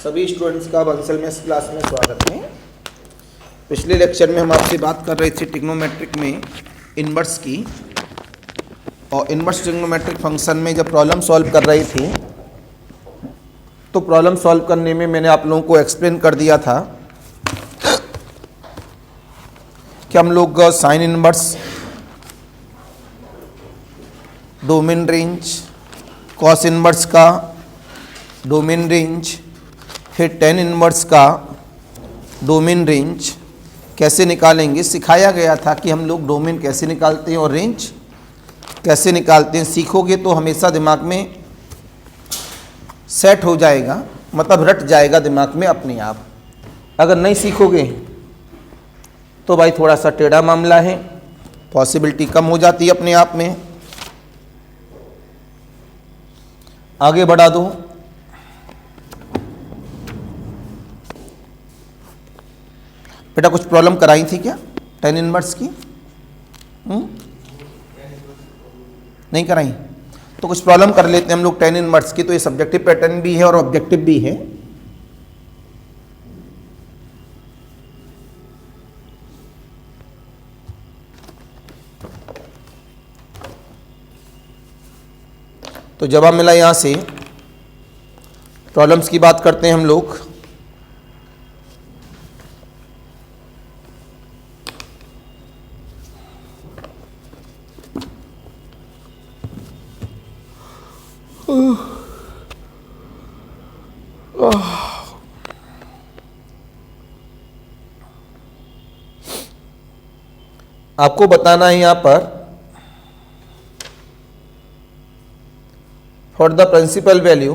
सभी स्टूडेंट्स का Bansal mess class में स्वागत है। पिछले लेक्चर में हम आपसे बात कर रहे थे ट्रिग्नोमेट्रिक में इन्वर्स की, और इन्वर्स ट्रिग्नोमेट्रिक फंक्शन में जब प्रॉब्लम सॉल्व कर रही थी तो प्रॉब्लम सॉल्व करने में मैंने आप लोगों को एक्सप्लेन कर दिया था कि हम लोग sign inverse, domain range, cos inverse का डोमेन रेंज, फिर टेन इन्वर्स का डोमेन रेंज कैसे निकालेंगे सिखाया गया था कि हम लोग डोमेन कैसे निकालते हैं और रेंज कैसे निकालते हैं। सीखोगे तो हमेशा दिमाग में सेट हो जाएगा, मतलब रट जाएगा दिमाग में अपने आप। अगर नहीं सीखोगे तो भाई थोड़ा सा टेढ़ा मामला है, पॉसिबिलिटी कम हो जाती है अपने आप में। आगे बढ़ा दो। बेटा कुछ प्रॉब्लम कराई थी क्या टेन इनवर्स की? नहीं कराई तो कुछ प्रॉब्लम कर लेते हैं हम लोग टेन इनवर्स की। तो ये सब्जेक्टिव पैटर्न भी है और ऑब्जेक्टिव भी है। तो जवाब मिला यहां से। प्रॉब्लम्स की बात करते हैं हम लोग। आपको बताना है यहां पर for the principal value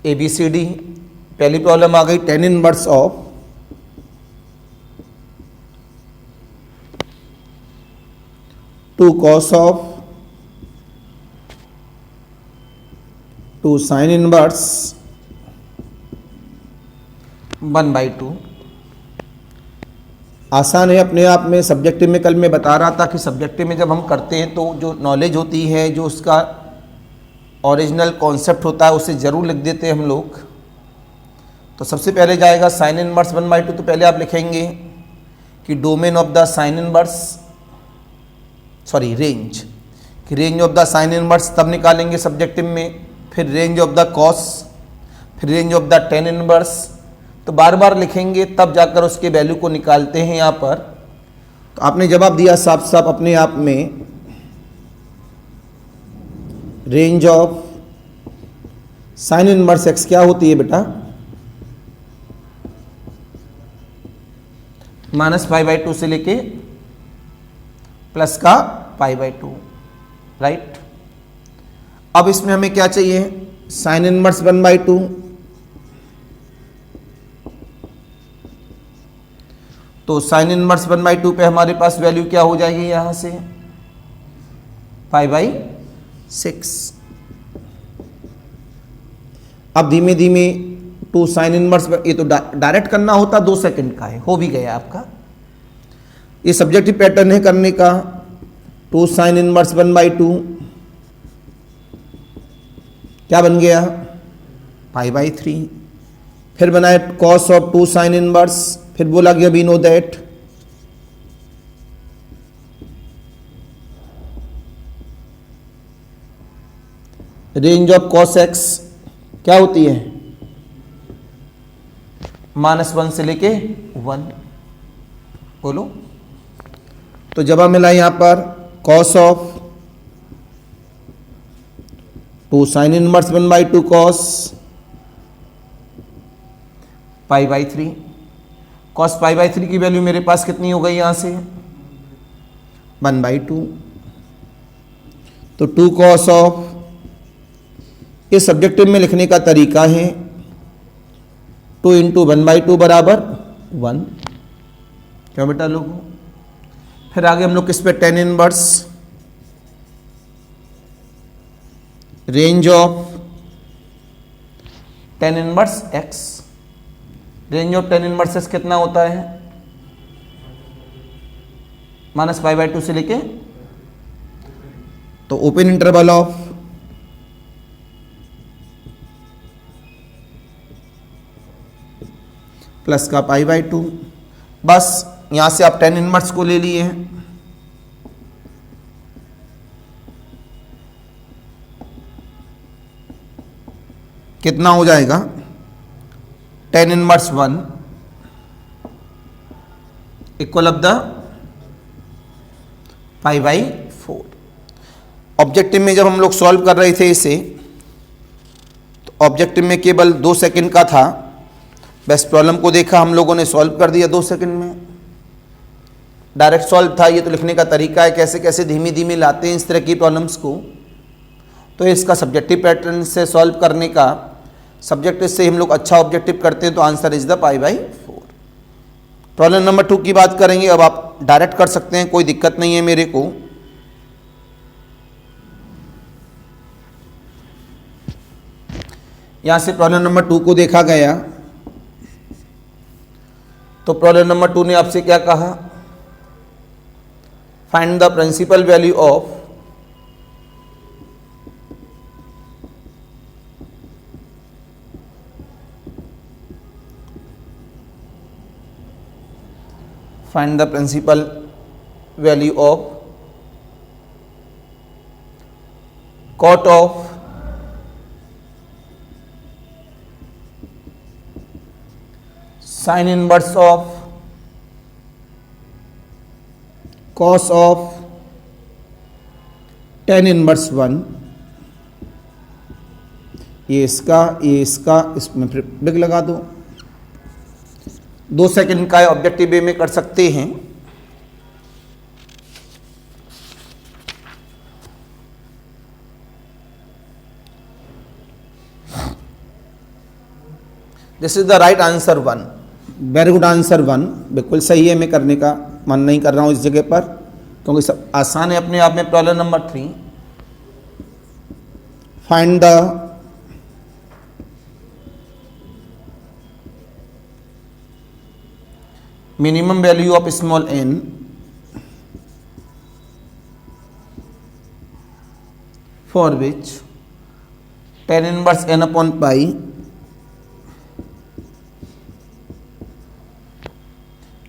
ABCD। पहली प्रॉब्लम आ गई tan inverse of two cos of two sine inverse 1/2। आसान है अपने आप में। सब्जेक्टिव में कल मैं बता रहा था कि सब्जेक्टिव में जब हम करते हैं तो जो नॉलेज होती है, जो उसका ओरिजिनल कॉन्सेप्ट होता है, उसे ज़रूर लिख देते हैं हम लोग। तो सबसे पहले जाएगा साइन इनवर्स 1/2। तो पहले आप लिखेंगे कि domain of the sine inverse, sorry range, कि range of the sine inverse तब निकालेंगे सब्जेक्टिव में, फिर रेंज ऑफ द कॉस, फिर range of the tan inverse. तो बार बार लिखेंगे तब जाकर उसके वैल्यू को निकालते हैं यहाँ पर। तो आपने जवाब दिया साफ साफ अपने आप में, range of sine inverse x क्या होती है बेटा? -π/2 से लेके प्लस का π/2, राइट। अब इसमें हमें क्या चाहिए? Sign inverse 1/2। तो साइन इनवर्स 1/2 पे हमारे पास वैल्यू क्या हो जाएगी यहां से? π/6। अब धीमे धीमे टू साइन इनवर्स, ये तो डायरेक्ट करना होता 2 सेकंड का है, हो भी गया आपका। ये सब्जेक्टिव पैटर्न है करने का। टू साइन इनवर्स 1/2 क्या बन गया? π/3। फिर बनाए cos of two sine inverse, फिर बोला गया we know that range of cos x क्या होती है? -1 से लेके 1। बोलो। तो जवाब मिला यहां पर cos of two sine inverse 1/2 cos π/3। Cos π/3 की वैल्यू मेरे पास कितनी हो गई यहां से? 1/2। तो 2 कॉस ऑफ, ये सब्जेक्टिव में लिखने का तरीका है, 2 × 1/2 बराबर 1। क्यों बेटा लोगों? फिर आगे हम लोग किस पे? Tan inverse range of tan inverse x range of tan inverse is कितना होता है, -π/2 से लेके, तो ओपन इंटरवल ऑफ प्लस का π/2, बस यहां से आप टेन इनवर्स को ले लिए हैं। कितना हो जाएगा, tan inverse 1 equal of the π/4। Objective में जब हम लोग सॉल्व कर रहे थे इसे, तो ऑब्जेक्टिव में केवल 2 सेकंड का था, बस प्रॉब्लम को देखा हम लोगों ने, सॉल्व कर दिया 2 सेकंड में। डायरेक्ट सॉल्व था, ये तो लिखने का तरीका है, कैसे कैसे धीमी धीमी लाते हैं इस तरह की प्रॉब्लम्स को। तो इसका सब्जेक्टिव पैटर्न से सॉल्व करने का, सब्जेक्टिव से हम लोग अच्छा ऑब्जेक्टिव करते हैं, तो answer is the π/4। Problem number 2 की बात करेंगे। अब आप डायरेक्ट कर सकते हैं, कोई दिक्कत नहीं है मेरे को। यहां से प्रॉब्लम नंबर 2 को देखा गया, तो प्रॉब्लम नंबर 2 ने आपसे क्या कहा, find the principal value of cot of sin inverse of cos of tan inverse 1। ये इसका इसमें फिर बिग लगा दो। 2 सेकंड का ऑब्जेक्टिव वे में कर सकते हैं। This is the right answer 1। Very good answer 1, बिल्कुल सही है। मैं करने का मन नहीं कर रहा हूं इस जगह पर, क्योंकि सब आसान है अपने आप में। Problem number 3, find the minimum value of small n for which tan inverse n upon pi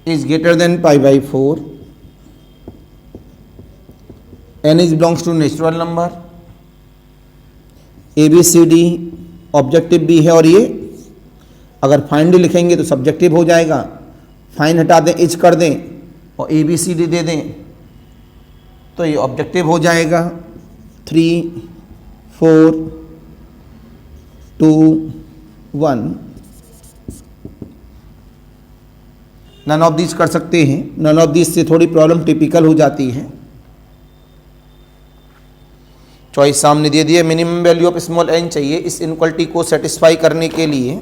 is greater than π/4। n is belongs to natural number। ABCD objective भी है, और ये अगर फाइंड लिखेंगे तो सब्जेक्टिव हो जाएगा। फाइन हटा दें, इच कर दें और ABCD दे दें तो ये ऑब्जेक्टिव हो जाएगा। 3 4 2 1 नन ऑफ दीज कर सकते हैं। नन ऑफ दीज से थोड़ी प्रॉब्लम टिपिकल हो जाती है। चॉइस सामने दे दिए। Minimum value of small n चाहिए इस इनक्वालिटी को सेटिस्फाई करने के लिए।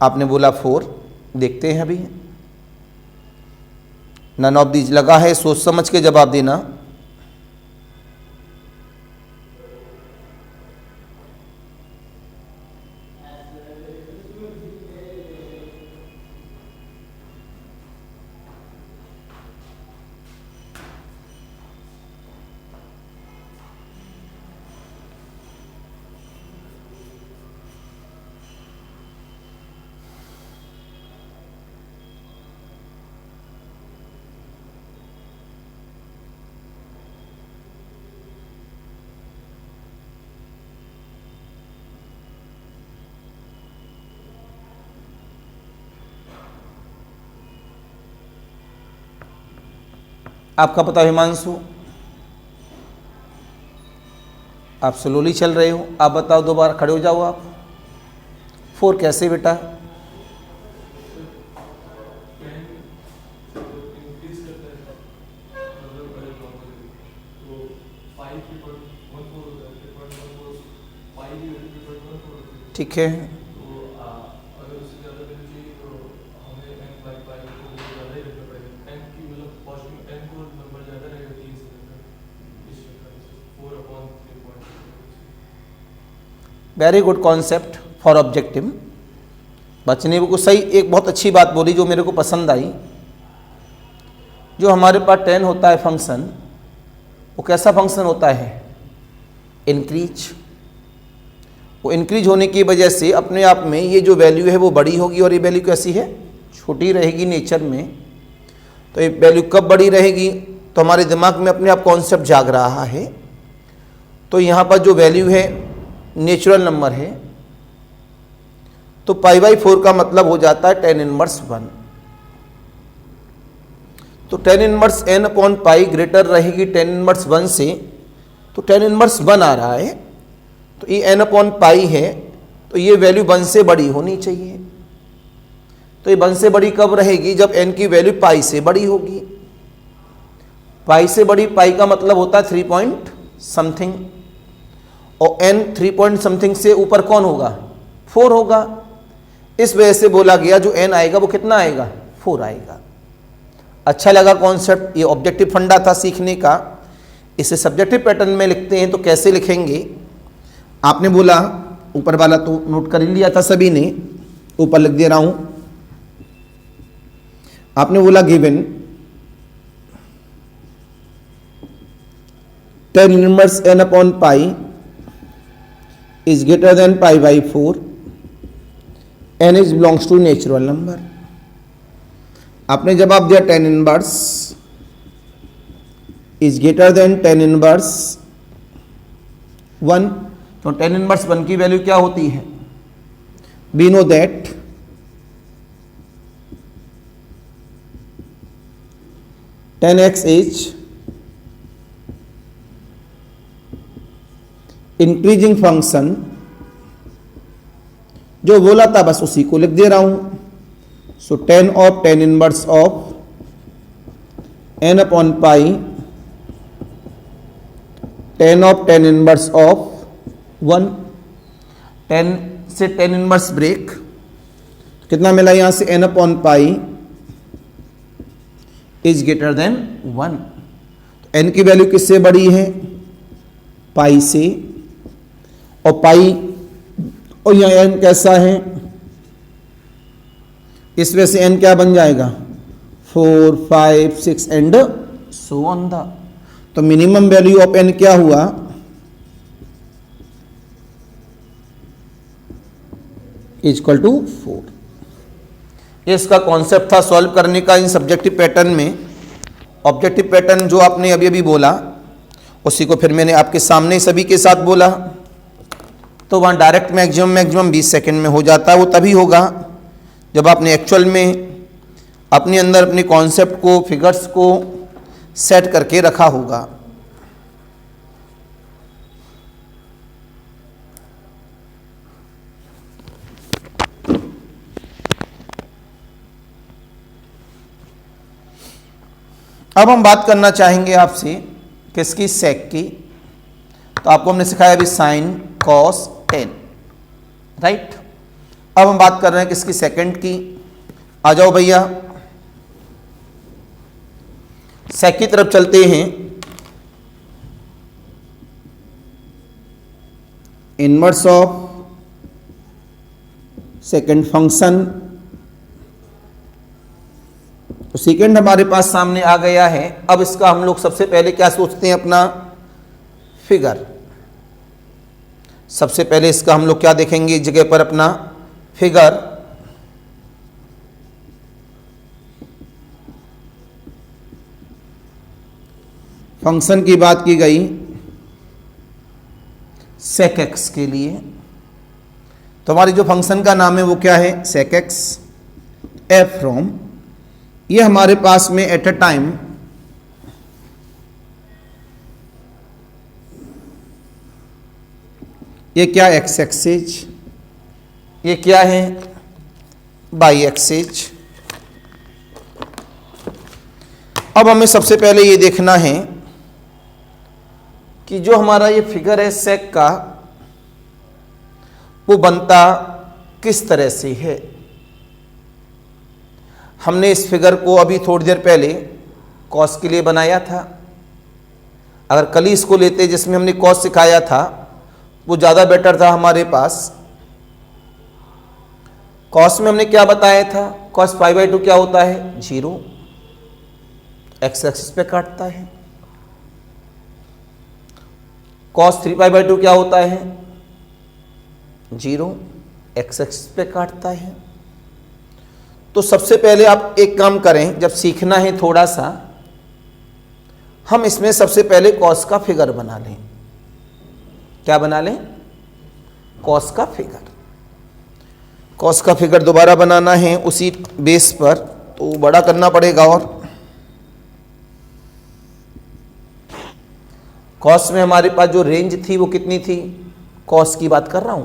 आपने बोला 4, देखते हैं अभी। नन ऑफ दीज लगा है, सोच समझ के जवाब देना। आपका पता हिमांशु, आप स्लोली चल रहे हो। आप बताओ, दोबारा खड़े हो जाओ आप। 4 कैसे बेटा? ठीक है, very good concept for objective. बच्चे ने को सही एक बहुत अच्छी बात बोली जो मेरे को पसंद आई। जो हमारे पास 10 होता है फंक्शन, वो कैसा फंक्शन होता है? इंक्रीज। वो इंक्रीज होने की वजह से अपने आप में ये जो वैल्यू है वो बड़ी होगी और ये वैल्यू कैसी है? छोटी रहेगी नेचर में। तो ये वैल्यू कब बड़ी रहेगी? तो हमारे दिमाग में अपने आप कॉन्सेप्ट जाग रहा है। तो यहाँ पर जो वैल्यू है नेचुरल नंबर है, तो π/4 का मतलब हो जाता है 10 इनवर्स 1। तो 10 इनवर्स n/π ग्रेटर रहेगी 10 इनवर्स 1 से, तो 10 इनवर्स 1 आ रहा है। तो ये n/π है, तो ये वैल्यू 1 से बड़ी होनी चाहिए। तो ये 1 से बड़ी कब रहेगी? जब n की वैल्यू π से बड़ी होगी। π से बड़ी, π का मतलब होता है 3 पॉइंट समथिंग, और n 3 पॉइंट समथिंग से ऊपर कौन होगा? 4 होगा। इस वजह से बोला गया जो n आएगा वो कितना आएगा? 4 आएगा। अच्छा लगा कॉन्सेप्ट। ये ऑब्जेक्टिव फंडा था सीखने का। इसे सब्जेक्टिव पैटर्न में लिखते हैं तो कैसे लिखेंगे? आपने बोला, ऊपर वाला तो नोट कर ही लिया था सभी ने, ऊपर लिख दे रहा हूं। आपने बोला given 10 inverse n/π is greater than π/4, n is belongs to natural number. आपने जवाब दिया 10 inverse is greater than 10 inverse 1। तो 10 इनवर्स 1 की वैल्यू क्या होती है? we know that tan x is increasing function. जो बोला था बस उसी को लिख दे रहा हूं। सो 10 of 10 inverse of n/π 10 of 10 inverse of 1। 10 से 10 इनवर्स ब्रेक, कितना मिला यहां से? n/π is greater then 1। n की वैल्यू किससे बड़ी है? π से। और पाई, और यहाँ n कैसा है? इस वजह से n क्या बन जाएगा? 4, 5, 6 एंड सो ऑन द। तो मिनिमम वैल्यू ऑफ n क्या हुआ? Equal to 4। इसका कॉन्सेप्ट था सॉल्व करने का इन सब्जेक्टिव पैटर्न में। ऑब्जेक्टिव पैटर्न जो आपने अभी अभी बोला उसी को फिर मैंने आपके सामने सभी के साथ बोला। तो वहाँ डायरेक्ट मैक्सिमम 20 सेकंड में हो जाता है। वो तभी होगा जब आपने एक्चुअल में अपने अंदर अपने कॉन्सेप्ट को, फिगर्स को सेट करके रखा होगा। अब हम बात करना चाहेंगे आपसे किसकी? सेक की। तो आपको हमने सिखाया अभी साइन, कॉस, टेन, राइट। अब हम बात कर रहे हैं किसकी? सेकंड की। आ जाओ भैया, सेक की तरफ चलते हैं। Inverse of second function. तो सेकंड हमारे पास सामने आ गया है। अब इसका हम लोग सबसे पहले क्या सोचते हैं? अपना फिगर। सबसे पहले इसका हम लोग क्या देखेंगे? इस जगह पर अपना फिगर। फंक्शन की बात की गई सेक एक्स के लिए। तो हमारी जो फंक्शन का नाम है वो क्या है? सेक एक्स। एफ फ्रॉम, ये हमारे पास में एट अ टाइम ये क्या? X axis. ये क्या है? By axis. अब हमें सबसे पहले ये देखना है कि जो हमारा ये फिगर है सेक का, वो बनता किस तरह से है। हमने इस फिगर को अभी थोड़ी देर पहले कॉस के लिए बनाया था। अगर कल ही इसको लेते जिसमें हमने कॉस सिखाया था, वो ज़्यादा बेटर था हमारे पास। कॉस में हमने क्या बताया था, कॉस पाई बाई 2 क्या होता है, 0, एक्स एक्सिस पे काटता है। कॉस 3 पाई बाई 2 क्या होता है, 0, एक्स एक्सिस पे काटता है। तो सबसे पहले आप एक काम करें, जब सीखना है थोड़ा सा, हम इसमें सबसे पहले कॉस का फिगर बना लें। क्या बना लें, कॉस का फिगर। कॉस का फिगर दोबारा बनाना है उसी बेस पर, तो बड़ा करना पड़ेगा। और कॉस में हमारे पास जो रेंज थी वो कितनी थी, कॉस की बात कर रहा हूं,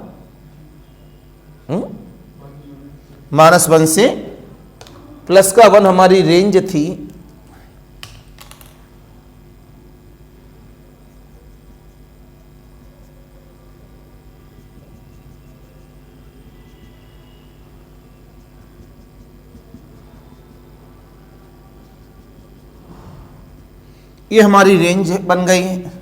-1 से +1 हमारी रेंज थी। ये हमारी रेंज बन गई है।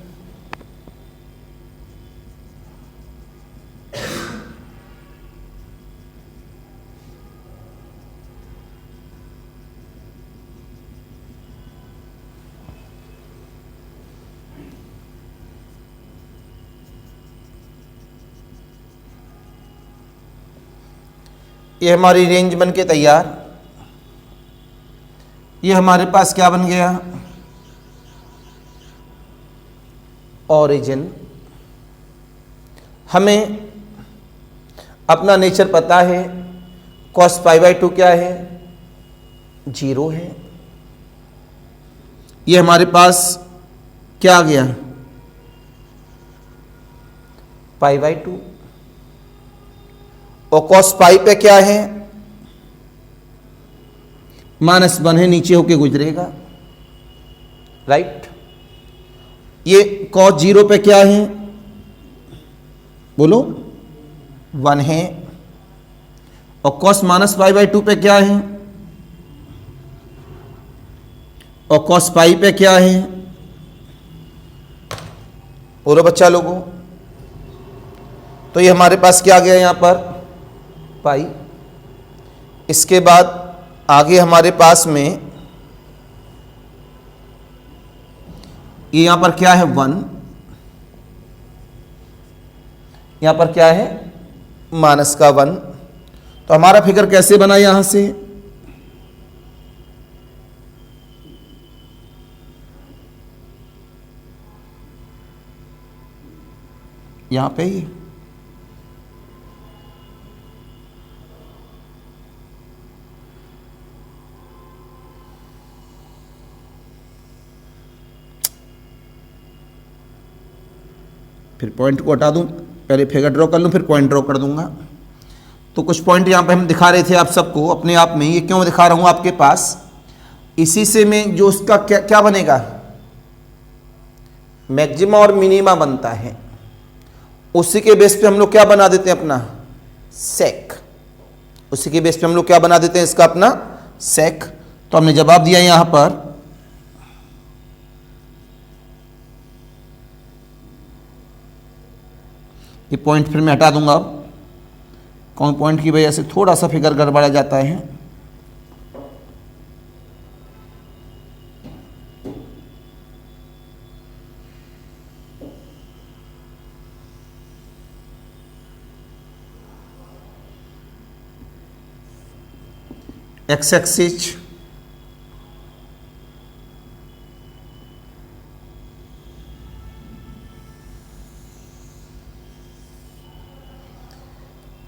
ये हमारी रेंज बन के तैयार। ये हमारे पास क्या बन गया, ओरिजिन। हमें अपना नेचर पता है, कॉस पाई बाई 2 क्या है, 0 है। ये हमारे पास क्या आ गया, पाई बाई 2। और कॉस पाई पे क्या है, -1 है, नीचे होके गुजरेगा, राइट। ये कॉस 0 पे क्या है, बोलो, 1 है। और कॉस -पाई बाई 2 पे क्या है, और कॉस पाई पे क्या है, बोलो बच्चा लोगों। तो ये हमारे पास क्या आ गया यहां पर, पाई। इसके बाद आगे हमारे पास में ये यहां पर क्या है, 1। यहां पर क्या है, -1। तो हमारा फिगर कैसे बना, यहां से यहां पे ही फिर पॉइंट को हटा दूं, पहले फिगर ड्रॉ कर लूं, फिर पॉइंट ड्रॉ कर दूंगा। तो कुछ पॉइंट यहाँ पे हम दिखा रहे थे आप सबको अपने आप में। ये क्यों दिखा रहा हूं आपके पास, इसी से में जो उसका क्या क्या बनेगा, मैक्सिमा और मिनिमा बनता है। उसी के बेस पे हम लोग क्या बना देते हैं, अपना सेक। उसी के बेस पे हम लोग क्या बना देते हैं, इसका अपना सेक। तो हमने जवाब दिया यहां पर, ये पॉइंट फिर मैं हटा दूंगा। अब कौन पॉइंट की वजह से थोड़ा सा फिगर गड़बड़ा जाता है। एक्स एक्सिस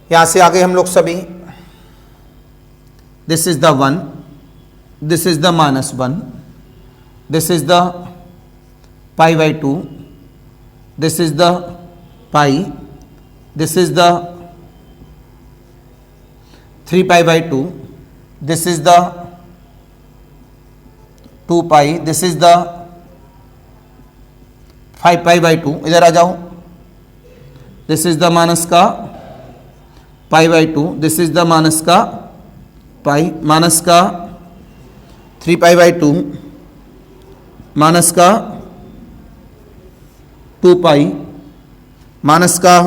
यहां से आगे हम लोग सभी, this is the 1, this is the -1, this is the pi by 2, this is the pi, this is the 3 pi by 2, this is the 2 pi, this is the 5 pi by 2। इधर आ जाओ, this is the minus का पाई by 2, this is the minus का पाई, minus का 3 पाई by 2, minus का 2 pi minus का,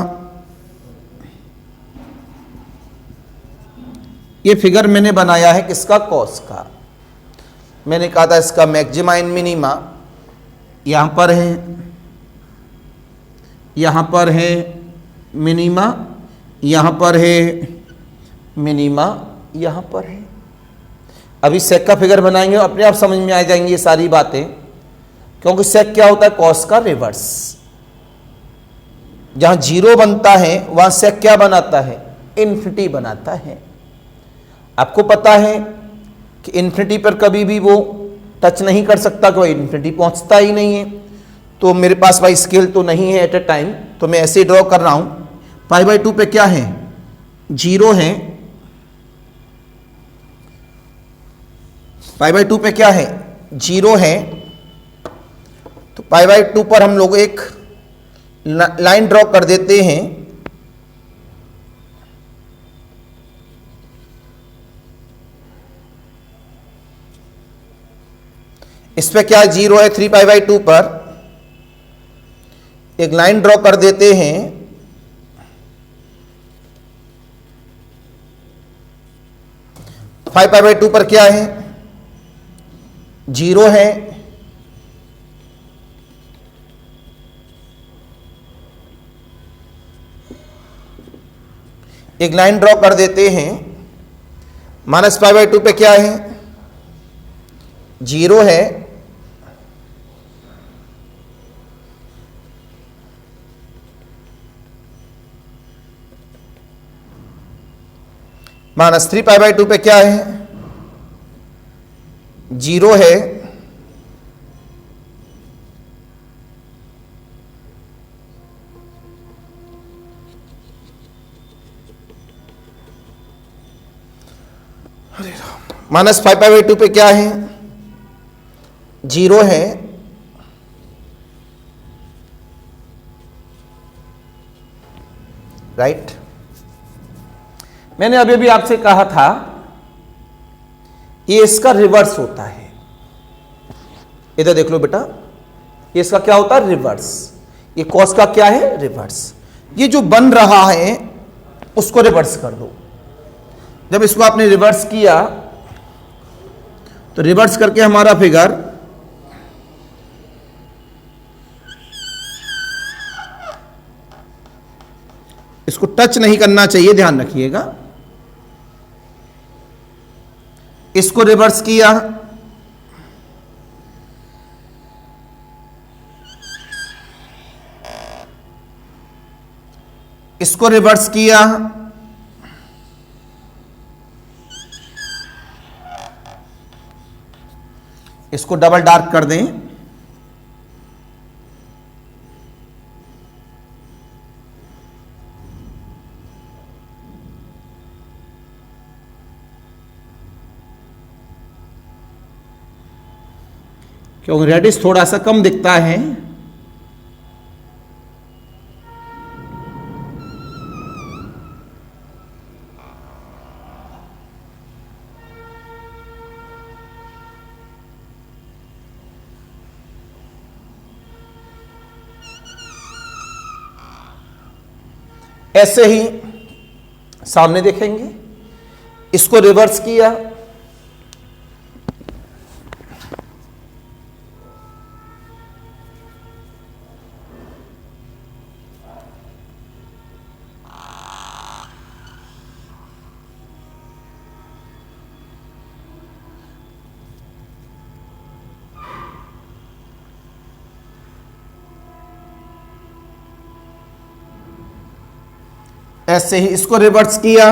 ये figure मैंने बनाया है किसका, कॉस का। मैंने कहा था इसका मैक्सिमा एंड मिनिमा यहां पर है, यहां पर है मिनिमा, यहां पर है मिनिमा, यहां पर है। अभी सेक का फिगर बनाएंगे अपने आप समझ में आ जाएंगी ये सारी बातें, क्योंकि सेक क्या होता है, कॉस का रिवर्स। जहां जीरो बनता है वहां सेक क्या बनाता है, इन्फिनिटी बनाता है। आपको पता है कि इन्फिनिटी पर कभी भी वो टच नहीं कर सकता, कोई इन्फिनिटी पहुंचता ही नहीं है। तो मेरे पास भाई स्केल तो नहीं है एट ए टाइम, तो मैं ऐसे ही ड्रॉ कर रहा हूं। पाई बाई 2 पे क्या है, जीरो है। पाई बाई 2 पे क्या है, जीरो है। तो पाई बाई 2 पर हम लोग एक लाइन ड्रॉ कर देते हैं। इस पे क्या जीरो है, 3 पाई बाई 2 पर एक लाइन ड्रॉ कर देते हैं। फाइव पाई बाई 2 पर क्या है, जीरो है। एक लाइन ड्रॉ कर देते हैं। माइनस पाई बाई 2 पे क्या है, जीरो है। माइनस 3 पाई बाई 2 पे क्या है, जीरो है। माइनस 5 पाई बाई 2 पे क्या है, जीरो है। राइट। मैंने अभी भी आपसे कहा था ये इसका रिवर्स होता है। इधर देख लो बेटा, ये इसका क्या होता है, रिवर्स। ये कॉस का क्या है, रिवर्स। ये जो बन रहा है उसको रिवर्स कर दो। जब इसको आपने रिवर्स किया तो रिवर्स करके हमारा फिगर इसको टच नहीं करना चाहिए, ध्यान रखिएगा। इसको रिवर्स किया, इसको रिवर्स किया, इसको डबल डार्क कर दें। क्योंकि रेडिश थोड़ा सा कम दिखता है। ऐसे ही सामने देखेंगे, इसको रिवर्स किया, ऐसे ही इसको रिवर्स किया,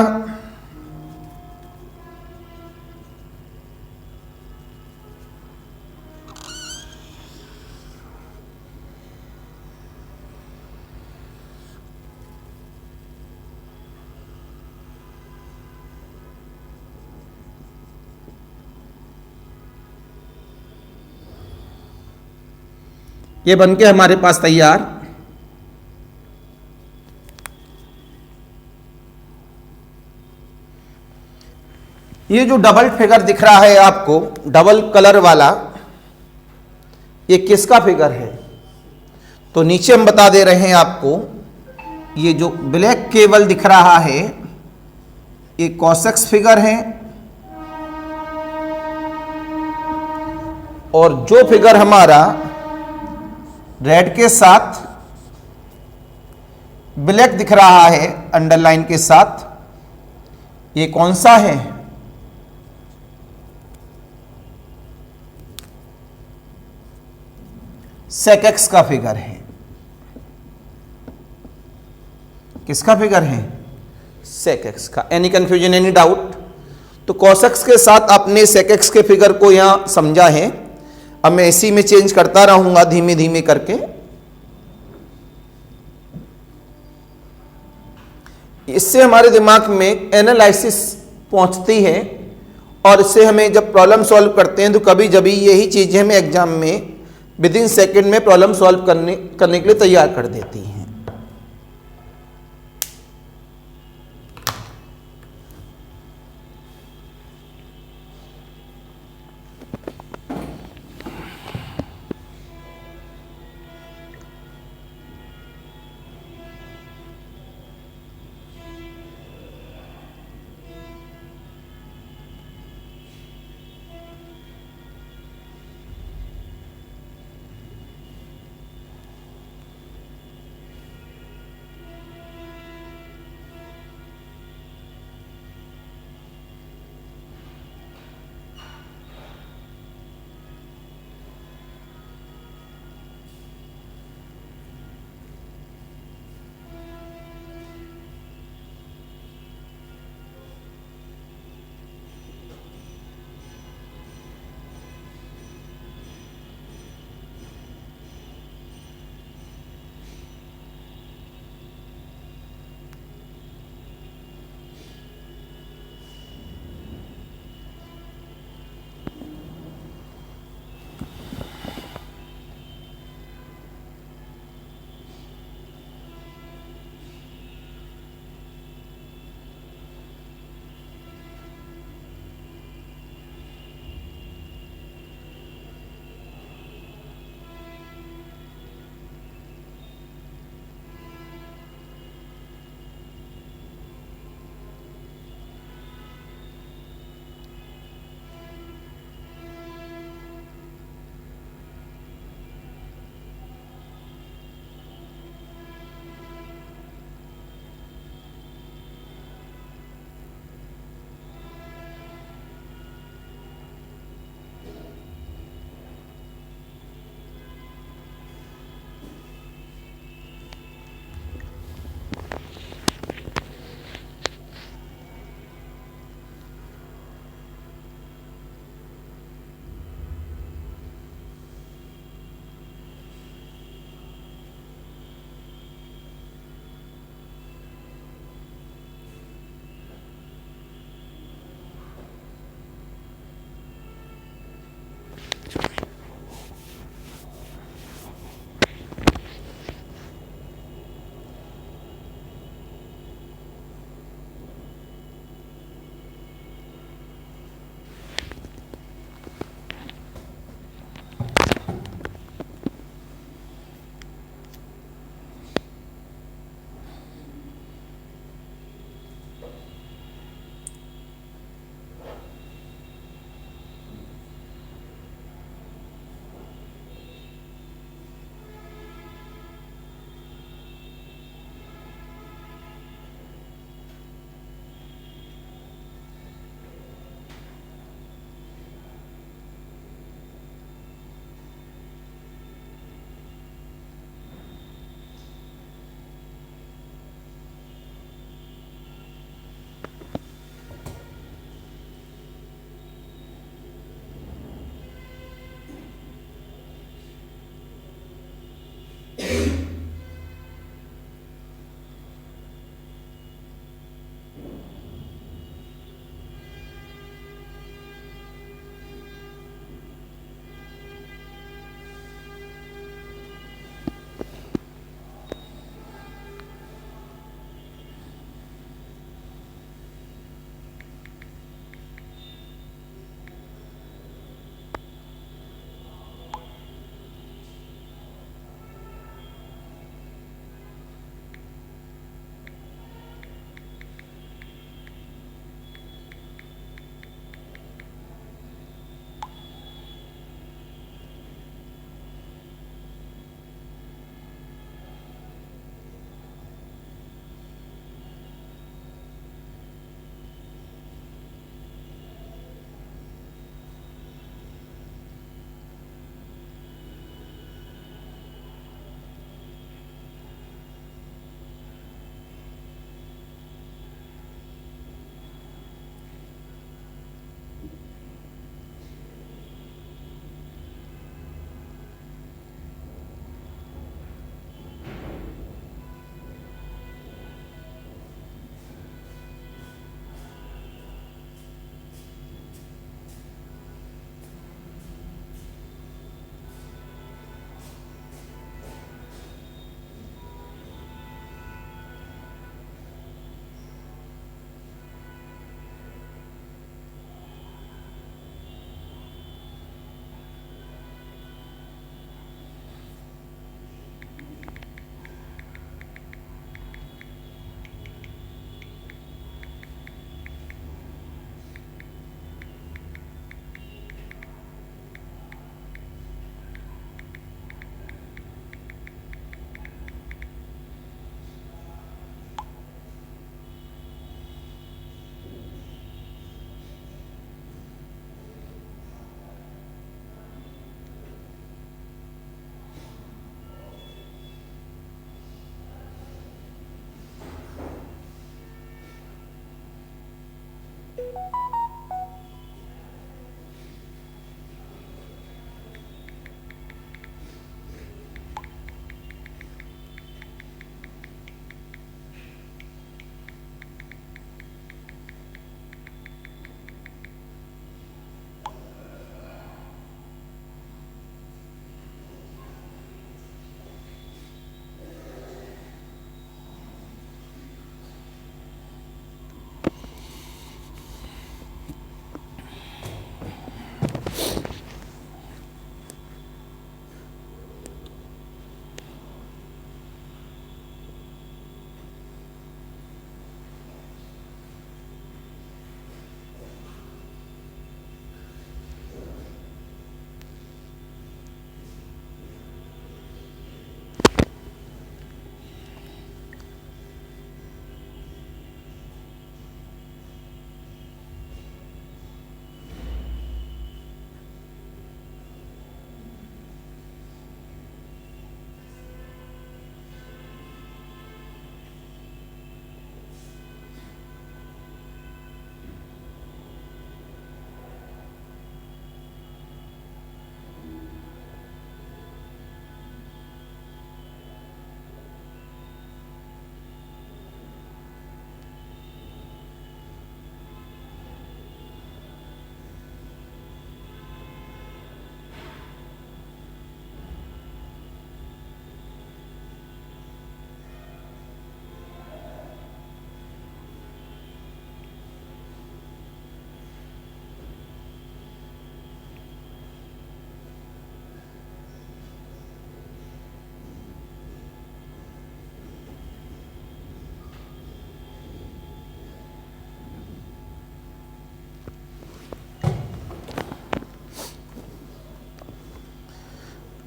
ये बनके हमारे पास तैयार। ये जो डबल फिगर दिख रहा है आपको, डबल कलर वाला, ये किसका फिगर है? तो नीचे हम बता दे रहे हैं आपको, ये जो ब्लैक केवल दिख रहा है ये cos x फिगर है, और जो फिगर हमारा रेड के साथ ब्लैक दिख रहा है अंडरलाइन के साथ, ये कौन सा है? sec x का फिगर है। किसका फिगर है? sec x का। Any confusion, any doubt? तो cos x के साथ आपने sec x के फिगर को यहां समझा है। अब मैं इसी में चेंज करता रहूंगा धीमे धीमे करके। इससे हमारे दिमाग में एनालिसिस पहुंचती है, और इससे हमें जब प्रॉब्लम सॉल्व करते हैं तो कभी जभी यही चीजें हमें एग्जाम में विद इन सेकेंड में प्रॉब्लम सॉल्व करने के लिए तैयार कर देती हैं।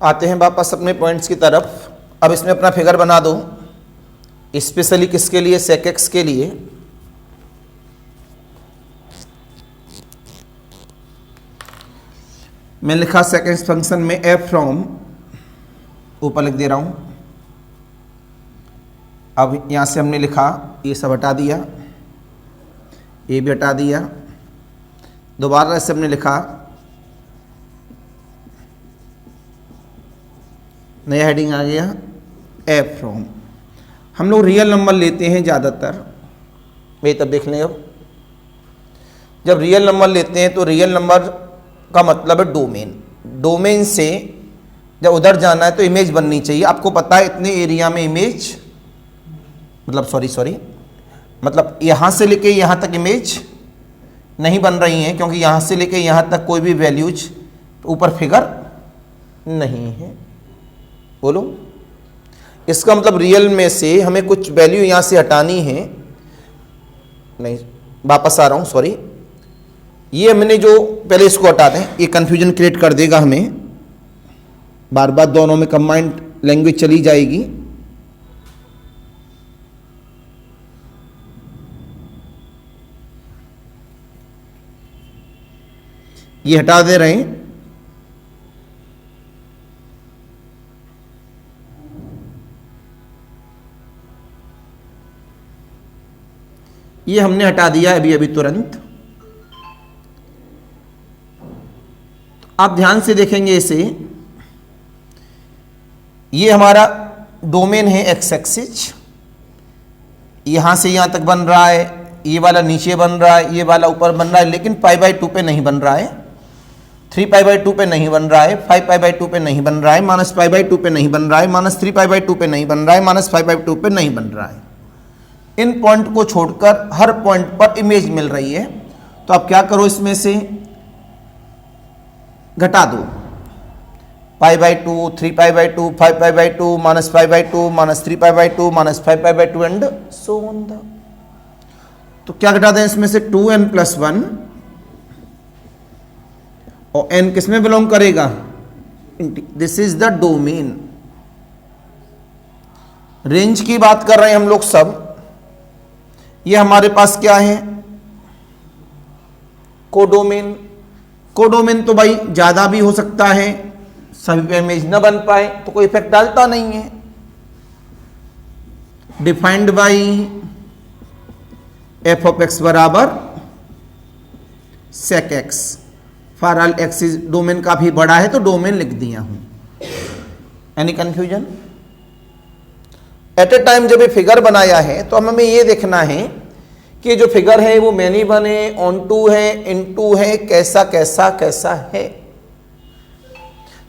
आते हैं वापस अपने पॉइंट्स की तरफ। अब इसमें अपना फिगर बना दो, स्पेशली किसके लिए, सेक एक्स के लिए। मैं लिखा सेक एक्स फंक्शन में एफ फ्रॉम, ऊपर लिख दे रहा हूं। अब यहां से हमने लिखा, ये सब हटा दिया, ये भी हटा दिया, दोबारा से हमने लिखा नया हेडिंग आ गया एफ फ्रॉम। हम लोग रियल नंबर लेते हैं ज़्यादातर, वे तब देख लें। अब जब रियल नंबर लेते हैं तो रियल नंबर का मतलब है डोमेन। डोमेन से जब उधर जाना है तो इमेज बननी चाहिए। आपको पता है इतने एरिया में इमेज, मतलब यहाँ से लेके यहाँ तक इमेज नहीं बन रही हैं, क्योंकि यहाँ से लेके यहाँ तक कोई भी वैल्यूज ऊपर फिगर नहीं है। बोलो, इसका मतलब रियल में से हमें कुछ वैल्यू यहाँ से हटानी है। नहीं, वापस आ रहा हूँ, सॉरी। ये हमने जो पहले इसको हटा दें, ये कन्फ्यूजन क्रिएट कर देगा हमें, बार बार दोनों में कंबाइंड लैंग्वेज चली जाएगी। ये हटा दे रहे हैं। ये हमने हटा दिया अभी अभी तुरंत। आप ध्यान से देखेंगे इसे, ये हमारा डोमेन है एक्स एक्सिस, यहां से यहां तक बन रहा है, ये वाला नीचे बन रहा है, ये वाला ऊपर बन रहा है, लेकिन π/2 पे नहीं बन रहा है, 3π/2 पे नहीं बन रहा है, 5π/2 पे नहीं बन रहा है, -π/2 पे नहीं बन रहा है, -3π/2 पे नहीं बन रहा है, -5/2 पे नहीं बन रहा है। इन पॉइंट को छोड़कर हर पॉइंट पर इमेज मिल रही है। तो आप क्या करो, इसमें से घटा दो, π/2, 3π/2, 5π/2, -π/2, -3π/2, -5π/2 एंड सो ऑन द। तो क्या घटा दें इसमें से, 2n+1, और n किस में बिलोंग करेगा, this is the domain. Range की बात कर रहे हैं हम लोग सब। ये हमारे पास क्या है, कोडोमेन। कोडोमेन तो भाई ज्यादा भी हो सकता है, सभी पे इमेज न बन पाए तो कोई इफेक्ट डालता नहीं है। डिफाइंड बाई f(x) बराबर sec x for all x is, domain काफी बड़ा है तो डोमेन लिख दिया हूं। Any confusion? At a time जब ये फिगर बनाया है तो हमें ये देखना है कि जो फिगर है वो मैनी वन है, ऑन टू है, इन टू है, कैसा कैसा कैसा है।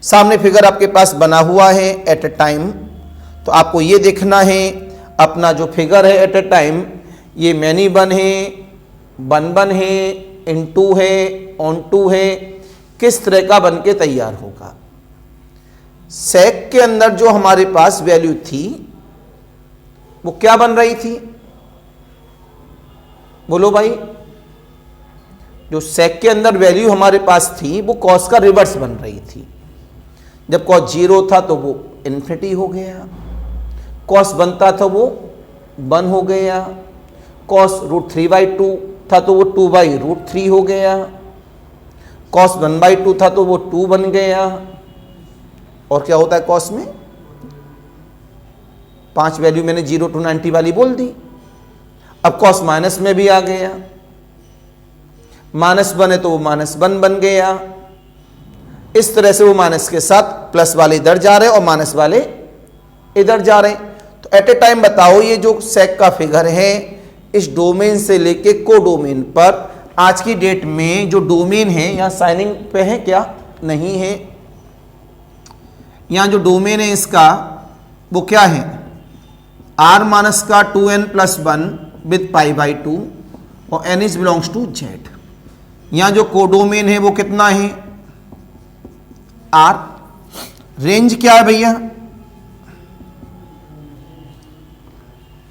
सामने फिगर आपके पास बना हुआ है एट ए टाइम, तो आपको ये देखना है अपना जो फिगर है एट ए टाइम, ये मैनी वन है, वन है, इन टू है, ऑन टू है, किस तरह का बन के तैयार होगा। सेक के अंदर जो हमारे पास वैल्यू थी वो क्या बन रही थी, बोलो भाई। जो सेक के अंदर वैल्यू हमारे पास थी वो कॉस का रिवर्स बन रही थी। जब कॉस 0 था तो वो इन्फिनिटी हो गया, कॉस बनता था वो 1 हो गया, कॉस √3/2 था तो वो 2/√3 हो गया, कॉस 1/2 था तो वो 2 बन गया। और क्या होता है कॉस में, 5 वैल्यू मैंने 0 to 90 वाली बोल दी। अब कॉस माइनस में भी आ गया, -1 है तो वो -1 बन गया। इस तरह से वो माइनस के साथ प्लस वाले इधर जा रहे और माइनस वाले इधर जा रहे। तो एट ए टाइम बताओ, ये जो सेक का फिगर है इस डोमेन से लेके को डोमेन पर आज की डेट में जो डोमेन है, यहां साइनिंग पे है क्या, नहीं है। यहां जो डोमेन है इसका वो क्या है, r-2n+1 विद π/2 और n is belongs to z। यहां जो कोडोमेन है वो कितना है, r। रेंज क्या है भैया,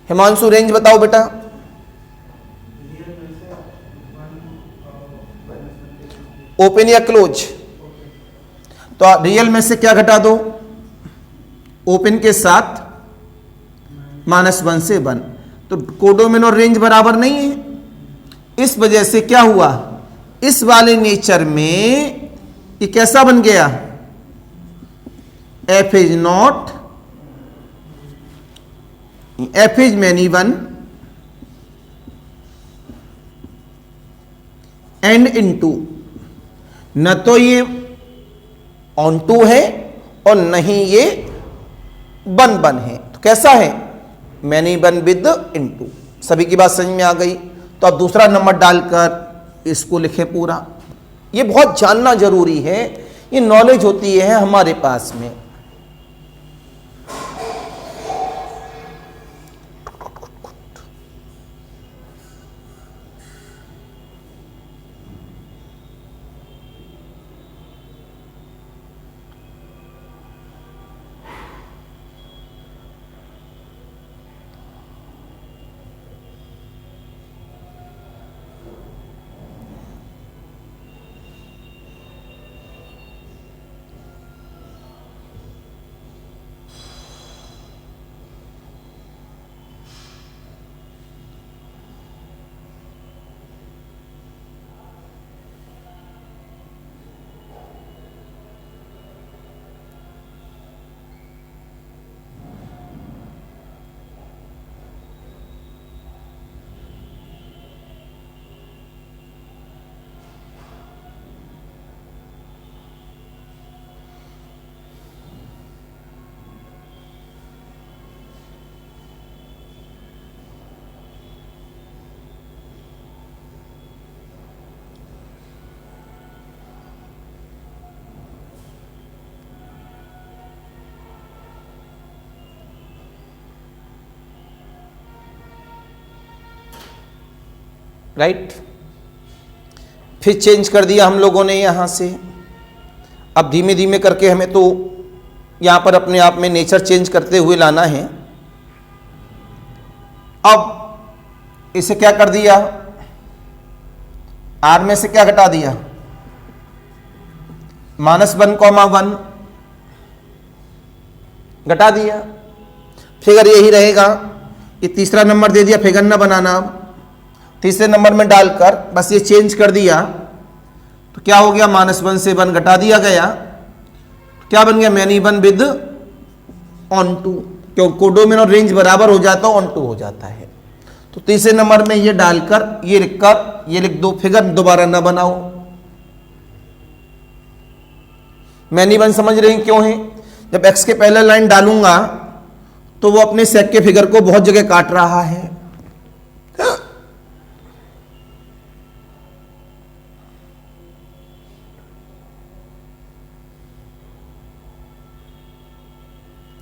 हिमांशु रेंज बताओ बेटा। ओपन या क्लोज, तो रियल में से क्या घटा दो, ओपन के साथ -1 से 1, तो कोडोमेन और रेंज बराबर नहीं है। इस वजह से क्या हुआ, इस वाले नेचर में ये कैसा बन गया, f is not, f is many one and into, न तो ये ऑन टू है और नहीं ये वन वन है, तो कैसा है, मैनी वन विद इनटू। सभी की बात समझ में आ गई। तो अब दूसरा नंबर डालकर इसको लिखे पूरा। ये बहुत जानना जरूरी है, ये नॉलेज होती है हमारे पास में। राइट, फिर चेंज कर दिया हम लोगों ने यहां से। अब धीमे धीमे करके हमें तो यहां पर अपने आप में नेचर चेंज करते हुए लाना है। अब इसे क्या कर दिया, आर में से क्या घटा दिया, -1, 1 घटा दिया, फिगर यही रहेगा। ये तीसरा नंबर दे दिया, फिगर ना बनाना। अब तीसरे नंबर में डालकर बस ये चेंज कर दिया तो क्या हो गया, -1 से 1 घटा दिया गया, क्या बन गया, many one with onto. क्यों, कोडोमेन और रेंज बराबर हो जाता है, ऑन टू हो जाता है। तो तीसरे नंबर में ये डालकर ये लिखकर ये लिख दो, फिगर दोबारा ना बनाओ। मैनी वन समझ रहे हैं क्यों है, जब x के पहले लाइन डालूंगा तो वो अपने सेक के फिगर को बहुत जगह काट रहा है।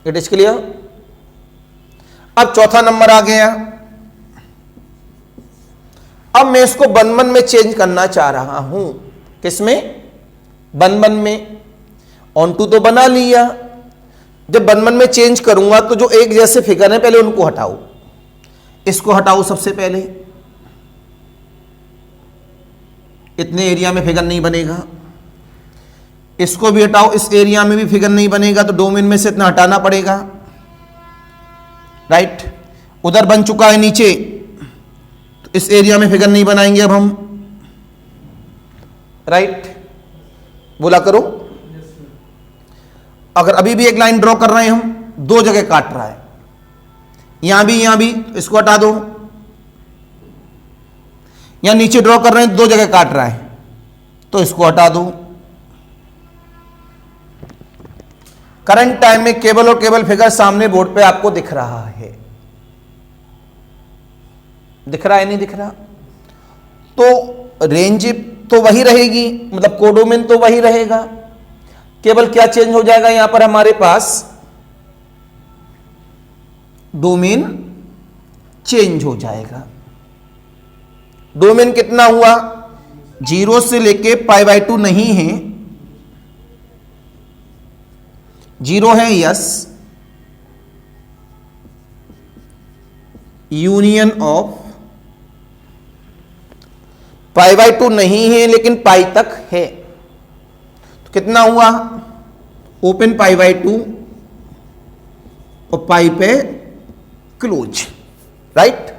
It is clear. अब चौथा नंबर आ गया। अब मैं इसको 1 1 में चेंज करना चाह रहा हूं। किसमें, 1 1 में। ऑन टू तो बना लिया, जब 1 1 में चेंज करूंगा तो जो एक जैसे फिगर है पहले उनको हटाओ। इसको हटाओ सबसे पहले, इतने एरिया में फिगर नहीं बनेगा। इसको भी हटाओ, इस एरिया में भी फिगर नहीं बनेगा, तो डोमेन में से इतना हटाना पड़ेगा। राइट, उधर बन चुका है नीचे, तो इस एरिया में फिगर नहीं बनाएंगे अब हम। राइट, बोला करो। अगर अभी भी एक लाइन ड्रॉ कर रहे हैं हम, 2 जगह काट रहा है, यहां भी, तो इसको हटा दो। यहां नीचे ड्रॉ कर रहे हैं, 2 जगह काट रहा है, तो इसको हटा दो। करंट टाइम में केवल और केवल फिगर सामने बोर्ड पे आपको दिख रहा है, दिख रहा है नहीं दिख रहा, तो रेंज तो वही रहेगी, मतलब कोडोमेन तो वही रहेगा, केवल क्या चेंज हो जाएगा यहां पर हमारे पास, डोमेन चेंज हो जाएगा। डोमेन कितना हुआ, 0 से लेके π/2 नहीं है, 0 है यस, यूनियन ऑफ π/2 नहीं है लेकिन पाई तक है, तो कितना हुआ, ओपन π/2 और पाई पे क्लोज, राइट।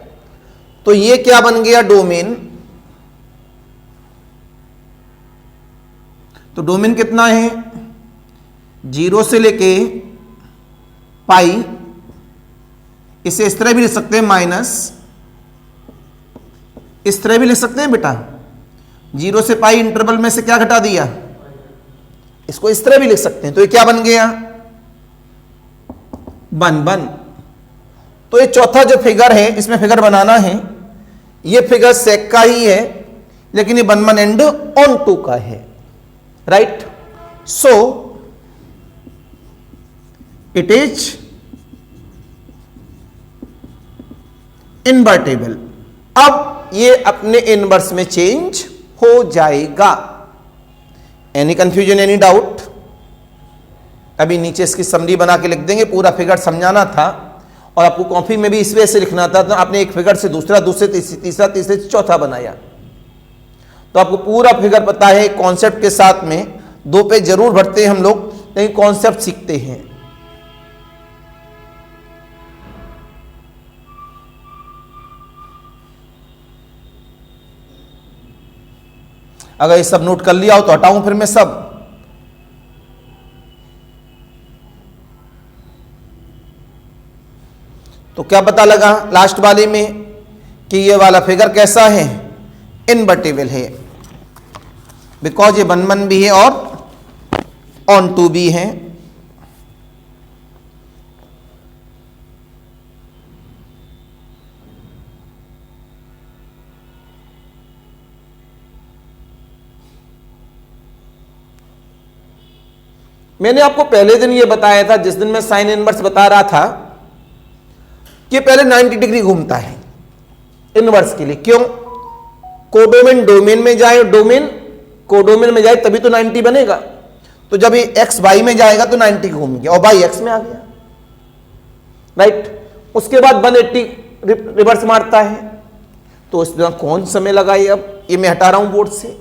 तो ये क्या बन गया, डोमेन। तो डोमेन कितना है, 0 से लेके पाई, इसे इस तरह भी लिख सकते हैं माइनस, इस तरह भी लिख सकते हैं बेटा, 0 से पाई इंटरवल में से क्या घटा दिया, इसको इस तरह भी लिख सकते हैं। तो ये क्या बन गया, 1 तो ये चौथा जो फिगर है, इसमें फिगर बनाना है, ये फिगर सेक का ही है, लेकिन ये 1 एंड ऑन 2 का है, right. So it is invertible. अब ये अपने इनवर्स में चेंज हो जाएगा। Any confusion, any doubt? अभी नीचे इसकी समरी बना के लिख देंगे, पूरा फिगर समझाना था और आपको कॉपी में भी इस वजह से लिखना था। तो आपने एक फिगर से दूसरा, दूसरे तीसरा, तीसरे से चौथा बनाया, तो आपको पूरा फिगर पता है। कॉन्सेप्ट के साथ में 2 पे जरूर भरते हैं हम लोग, लेकिन कॉन्सेप्ट सीखते हैं। अगर ये सब नोट कर लिया हो तो हटाऊं फिर मैं सब? तो क्या पता लगा लास्ट वाले में कि ये वाला फिगर कैसा है, इनवर्टेबल है, बिकॉज ये 1 भी है और ऑन 2 भी है। मैंने आपको पहले दिन ये बताया था, जिस दिन मैं साइन इनवर्स बता रहा था, कि पहले 90 डिग्री घूमता है इनवर्स के लिए। क्यों? कोडोमेन डोमेन में जाए, डोमेन कोडोमेन में जाए तभी तो 90 बनेगा। तो जब ये एक्स वाई में जाएगा तो 90 घूम गया और वाई एक्स में आ गया, राइट। उसके बाद 180 रिवर्स मारता है। तो इसमें कौन समय लगा ये? अब ये मैं हटा रहा हूं बोर्ड से।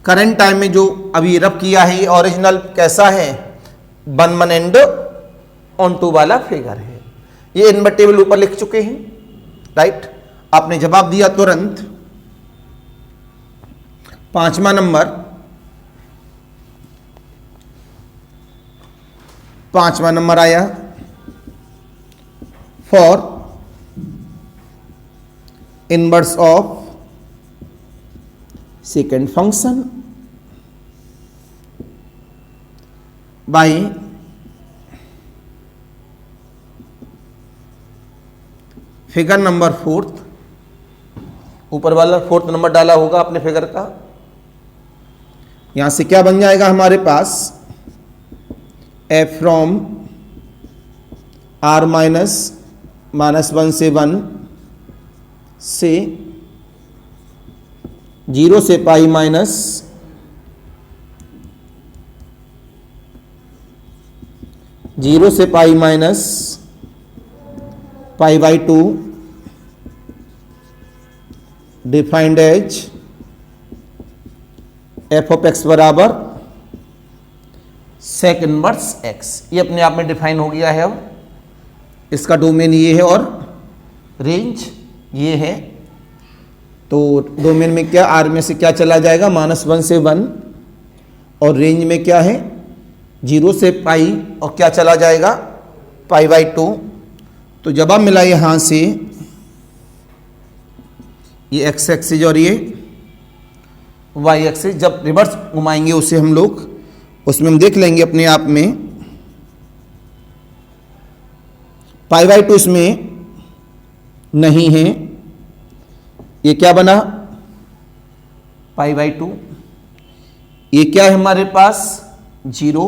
करंट टाइम में जो अभी रब किया है, ये ओरिजिनल कैसा है, 1 एंड ऑन 2 वाला फिगर है। ये इनवर्टेबल ऊपर लिख चुके हैं, राइट। आपने जवाब दिया तुरंत। 5वां नंबर, 5वां नंबर आया, for inverse of second function by figure number 4। ऊपर वाला 4th नंबर डाला होगा आपने फिगर का। यहां से क्या बन जाएगा हमारे पास, एफ फ्रॉम आर -1 से 1 से 0 से पाई माइनस 0 से pi minus pi by 2 defined as f of x बराबर सेक इनवर्स एक्स। ये अपने आप में डिफाइन हो गया है। अब इसका डोमेन ये है और रेंज ये है। तो डोमेन में क्या, आर में से क्या चला जाएगा, -1 से 1, और रेंज में क्या है, 0 से पाई, और क्या चला जाएगा, पाई बाई 2। तो जब आप मिला यहां से ये एक्स एक्सिस और ये वाई एक्सिस, जब रिवर्स घुमाएंगे उसे हम लोग, उसमें हम देख लेंगे अपने आप में पाई बाई 2 इसमें नहीं है। ये क्या बना, पाई बाई 2। ये क्या है हमारे पास, 0।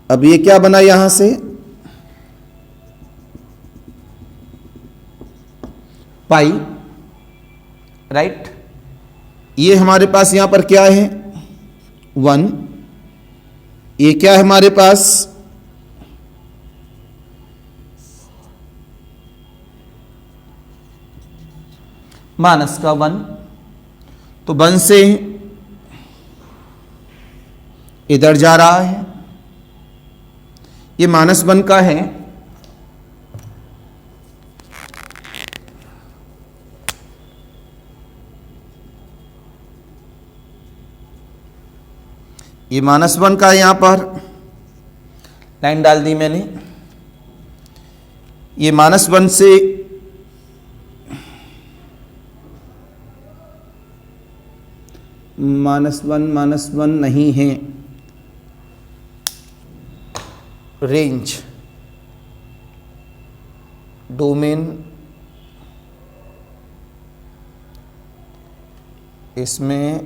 अब ये क्या बना यहां से, पाई, राइट। ये हमारे पास यहां पर क्या है 1, ये क्या है हमारे पास माइनस का 1, तो 1 से इधर जा रहा है, ये -1 का है, ये -1 का यहां पर लाइन डाल दी मैंने। ये -1 से -1 नहीं है, रेंज डोमेन, इसमें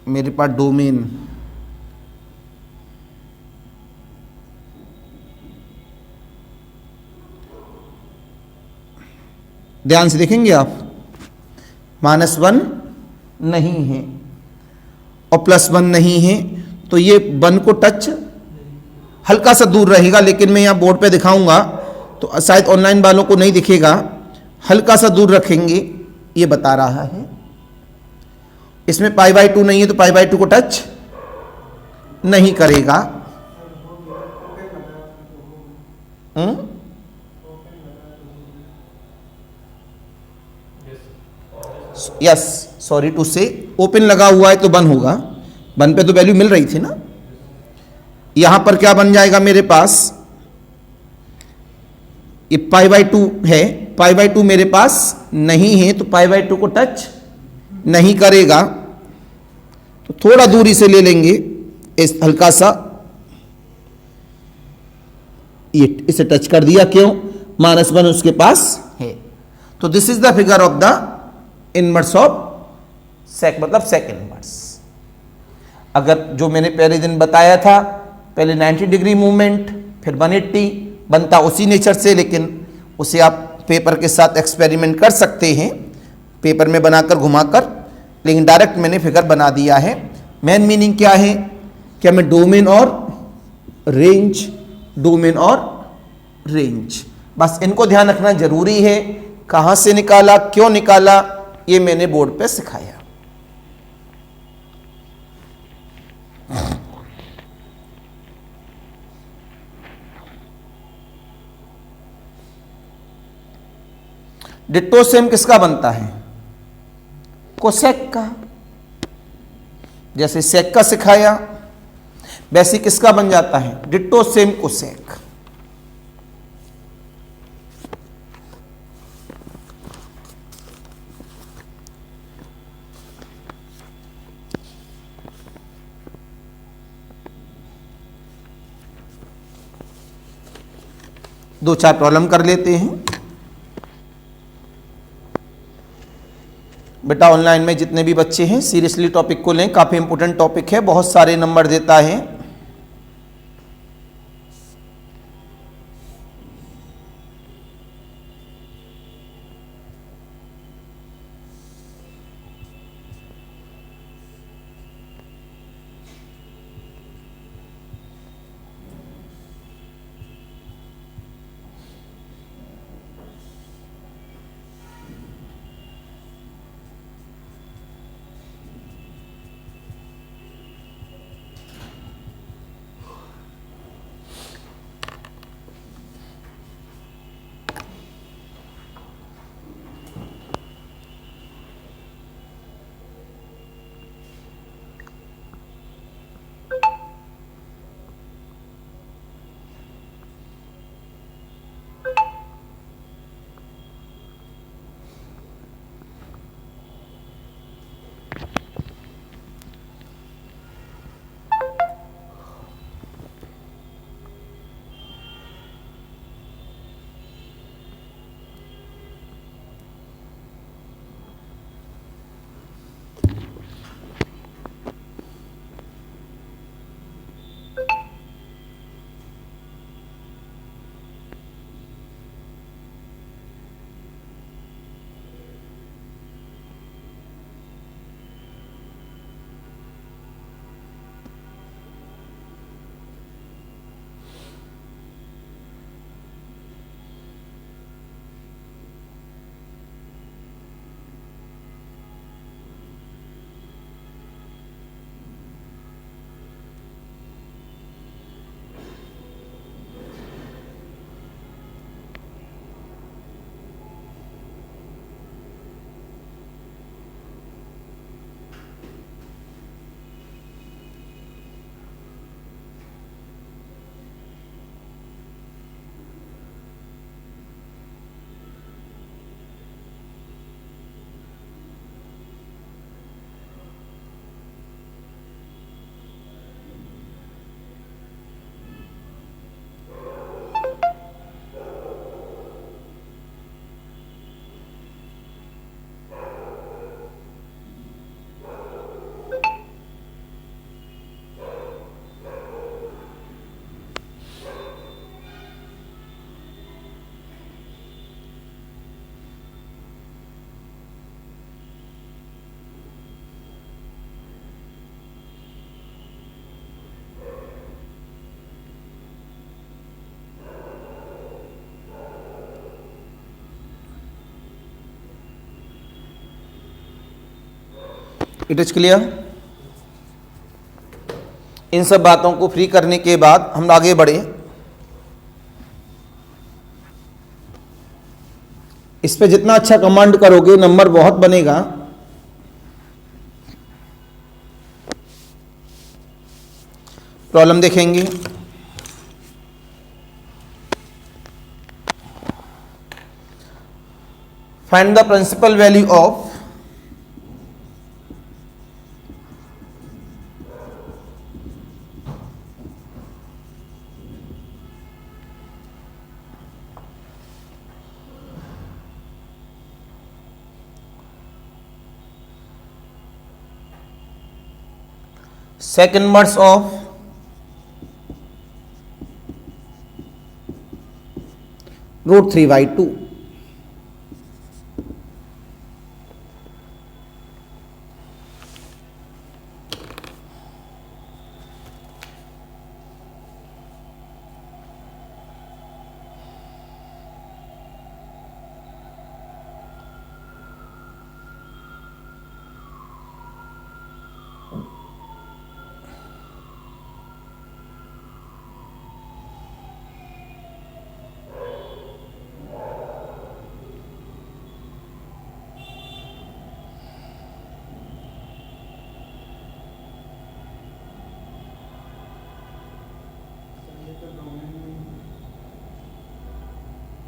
मेरे पास डोमेन ध्यान से देखेंगे आप, -1 नहीं है और +1 नहीं है, तो ये 1 को टच हल्का सा दूर रहेगा, लेकिन मैं यहाँ बोर्ड पे दिखाऊंगा तो शायद ऑनलाइन वालों को नहीं दिखेगा, हल्का सा दूर रखेंगे, ये बता रहा है। इसमें π/2 नहीं है तो π/2 को टच नहीं करेगा। यस, सॉरी टू से, ओपन लगा हुआ है तो 1 होगा, 1 पे तो वैल्यू मिल रही थी ना। यहां पर क्या बन जाएगा मेरे पास, ये π/2 है, π/2 मेरे पास नहीं है तो π/2 को टच नहीं करेगा, तो थोड़ा दूरी से ले लेंगे, इस हल्का सा, ये इसे टच कर दिया, क्यों, -1 उसके पास है। तो this is the figure of the inverse of sec, मतलब सेक इनवर्स। अगर जो मैंने पहले दिन बताया था, पहले 90 डिग्री मूवमेंट, फिर 180 बनता उसी नेचर से, लेकिन उसे आप पेपर के साथ एक्सपेरिमेंट कर सकते हैं, पेपर में बनाकर घुमाकर, लेकिन डायरेक्ट मैंने फिगर बना दिया है। मेन मीनिंग क्या है कि हमें डोमेन और रेंज, डोमेन और रेंज, बस इनको ध्यान रखना जरूरी है। कहां से निकाला, क्यों निकाला, ये मैंने बोर्ड पे सिखाया। डिट्टो सेम किसका बनता है, कोसेक का। जैसे सेक का सिखाया वैसे किसका बन जाता है, डिट्टो सेम कोसेक। दो चार प्रॉब्लम कर लेते हैं बेटा। ऑनलाइन में जितने भी बच्चे हैं सीरियसली टॉपिक को लें, काफी इंपॉर्टेंट टॉपिक है, बहुत सारे नंबर देता है। It is clear. इन सब बातों को फ्री करने के बाद हम आगे बढ़े। इस पे जितना अच्छा कमांड करोगे नंबर बहुत बनेगा। प्रॉब्लम देखेंगे। Find the principal value of second inverse of root 3 by 2.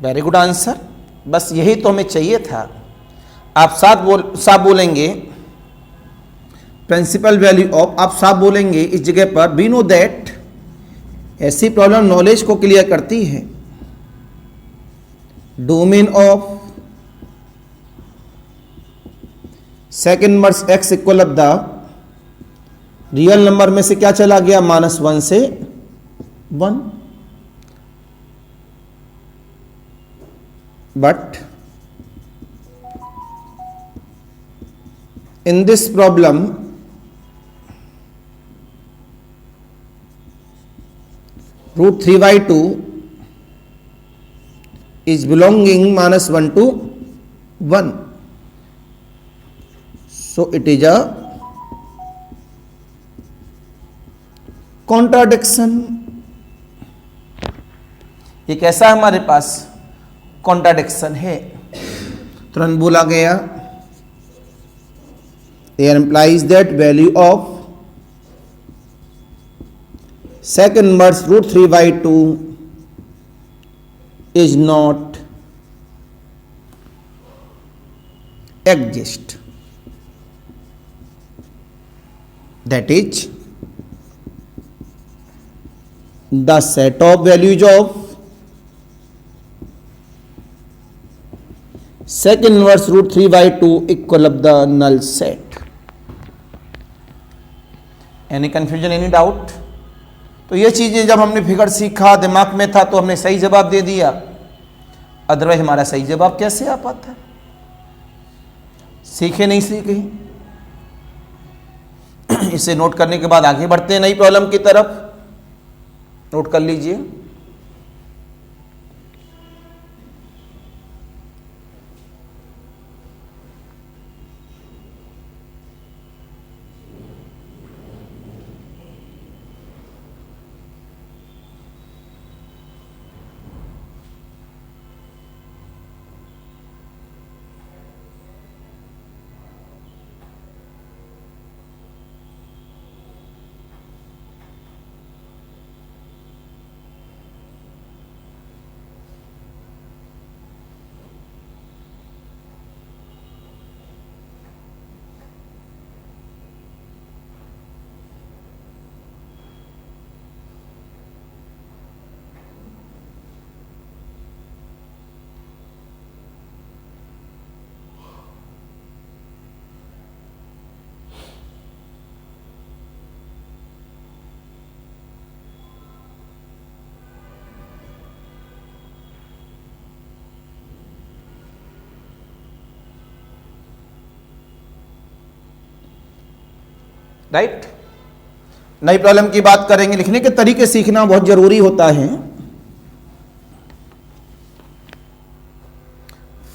Very good answer. बस यही तो हमें चाहिए था। आप साफ बोलेंगे प्रिंसिपल वैल्यू ऑफ, आप साफ बोलेंगे इस जगह पर वी नो दैट, ऐसी प्रॉब्लम नॉलेज को क्लियर करती है। Domain of second inverse x equal of the real number में से क्या चला गया, -1 से 1। But in this problem root 3 by 2 is belonging -1 to 1, so it is a contradiction। ये कैसा है हमारे पास, कॉन्ट्राडिक्शन है। तुरंत बोला गया There implies that value of second inverse root 3 by 2 is not exist, that is the set of values of second inverse root 3 by 2 equal of the null set। Any confusion, any doubt? तो ये चीजें जब हमने figure सीखा, दिमाग में था, तो हमने सही जवाब दे दिया। अदरवाइज हमारा सही जवाब कैसे आ पाता? सीखे नहीं सीखे। इसे नोट करने के बाद आगे बढ़ते हैं नई प्रॉब्लम की तरफ। नोट कर लीजिए। राइट। नई प्रॉब्लम की बात करेंगे। लिखने के तरीके सीखना बहुत जरूरी होता है।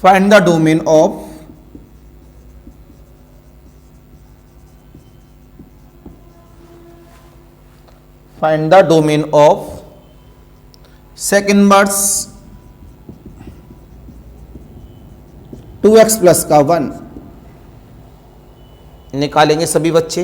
Find the domain of find the domain of sec inverse 2x plus का 1 निकालेंगे सभी बच्चे।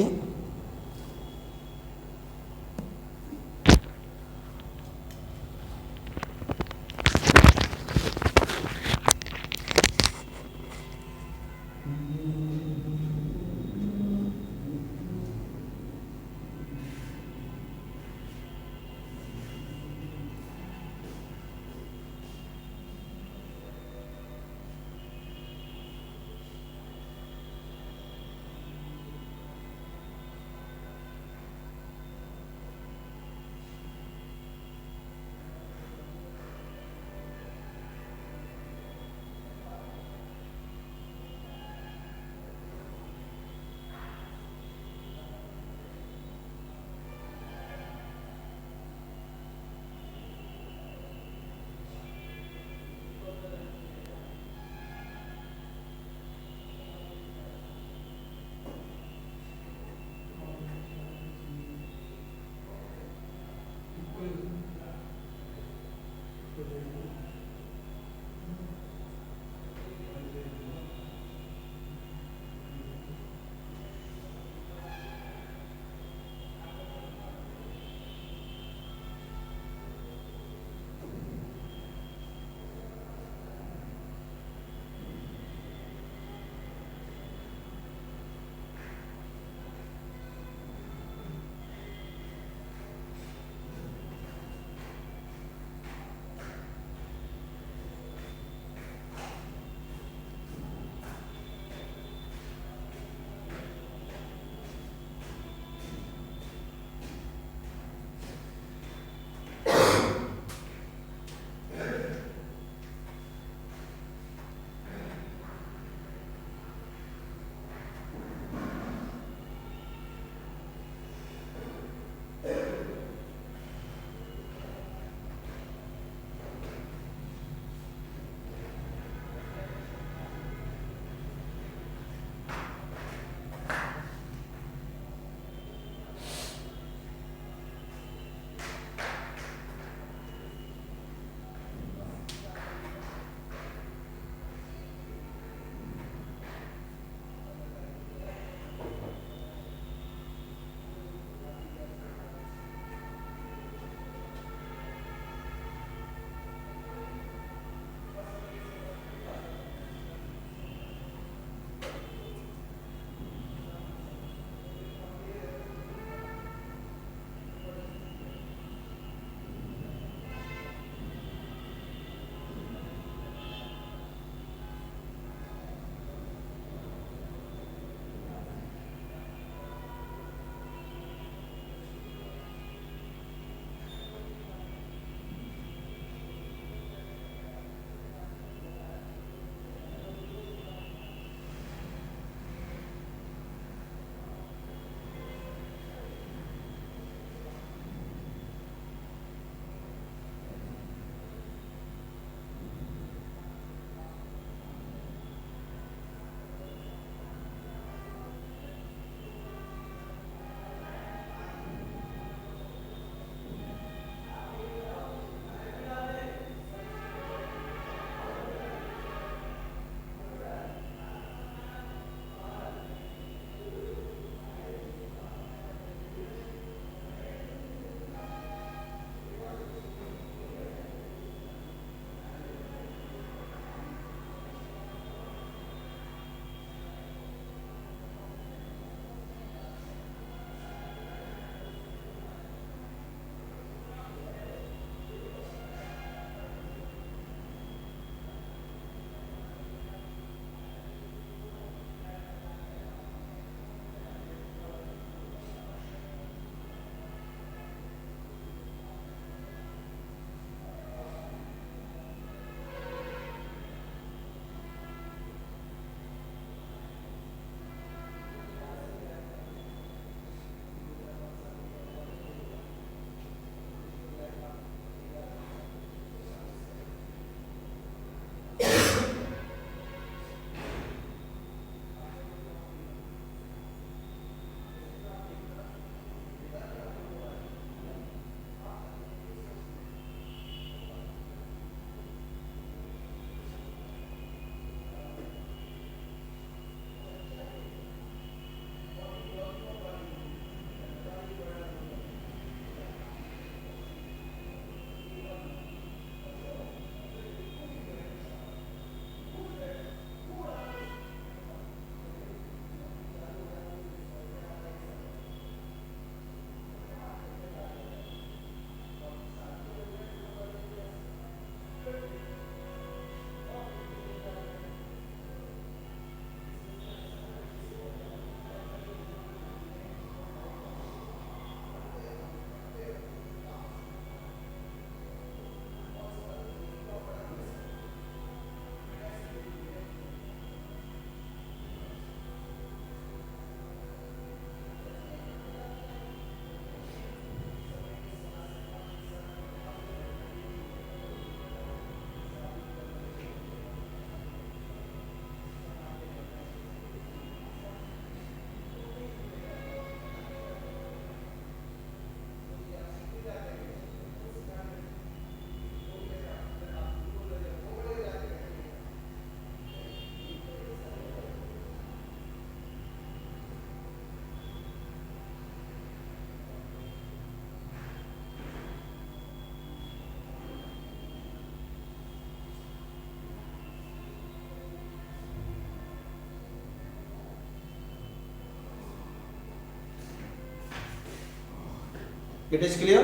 It is clear?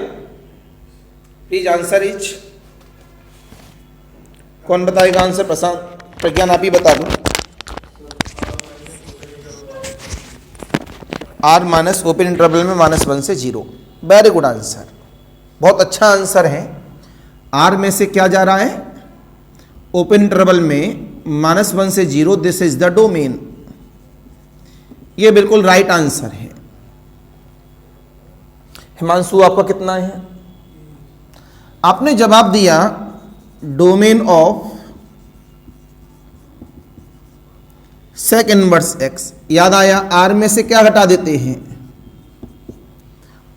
Please answer each. कौन बताएगा आंसर? प्रशांत, प्रज्ञान आप ही बता दो। आर माइनस ओपन इंटरवल में -1 से 0। वेरी गुड आंसर, बहुत अच्छा आंसर है। आर में से क्या जा रहा है? ओपन इंटरवल में -1 से 0। This is the domain. ये बिल्कुल राइट आंसर है। हिमांशु आपका कितना है? आपने जवाब दिया domain of sec inverse x. याद आया? आर में से क्या घटा देते हैं?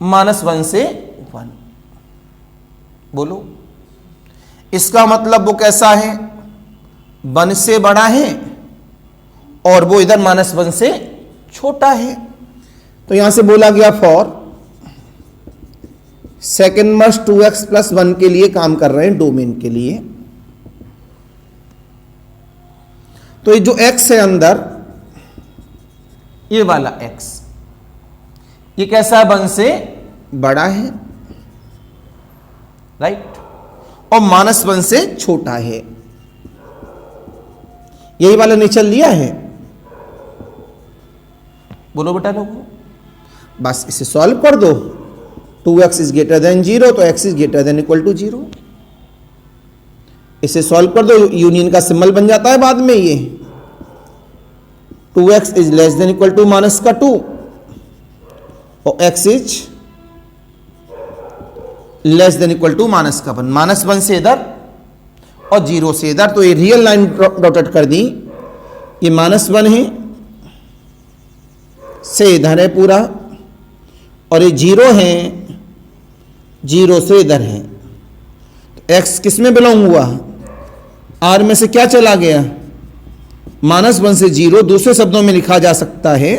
-1 से 1। बोलो, इसका मतलब वो कैसा है? 1 से बड़ा है और वो इधर -1 से छोटा है। तो यहां से बोला गया फॉर सेक इनवर्स 2x + 1 के लिए काम कर रहे हैं, डोमेन के लिए। तो ये जो x है अंदर, ये वाला x, ये कैसा है? 1 से बड़ा है, राइट, और -1 से छोटा है। यही वाला नेचर लिया है। बोलो बेटा लोगों, बस इसे सॉल्व कर दो। 2x इज ग्रेटर देन 0, तो x is greater than equal to 0। इसे सॉल्व कर दो, यूनियन का सिंबल बन जाता है बाद में। ये 2x is less than equal to -2 और x is less than equal to -1। -1 से इधर और 0 से इधर, तो ये रियल लाइन डॉटेड कर दी। ये -1 है, से इधर है पूरा, और ये 0 है, 0 से इधर है। तो x किस में बिलोंग हुआ? r में से क्या चला गया? -1 से 0। दूसरे शब्दों में लिखा जा सकता है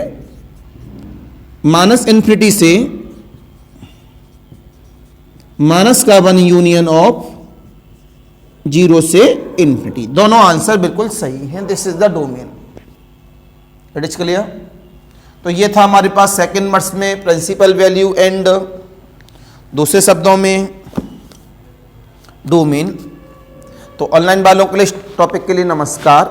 -∞ से -1 यूनियन ऑफ 0 से ∞। दोनों आंसर बिल्कुल सही हैं। This is the domain. It is clear? तो ये था हमारे पास सेक इनवर्स में प्रिंसिपल वैल्यू एंड दूसरे शब्दों में डोमेन। तो ऑनलाइन वालों के लिए इस टॉपिक के लिए नमस्कार।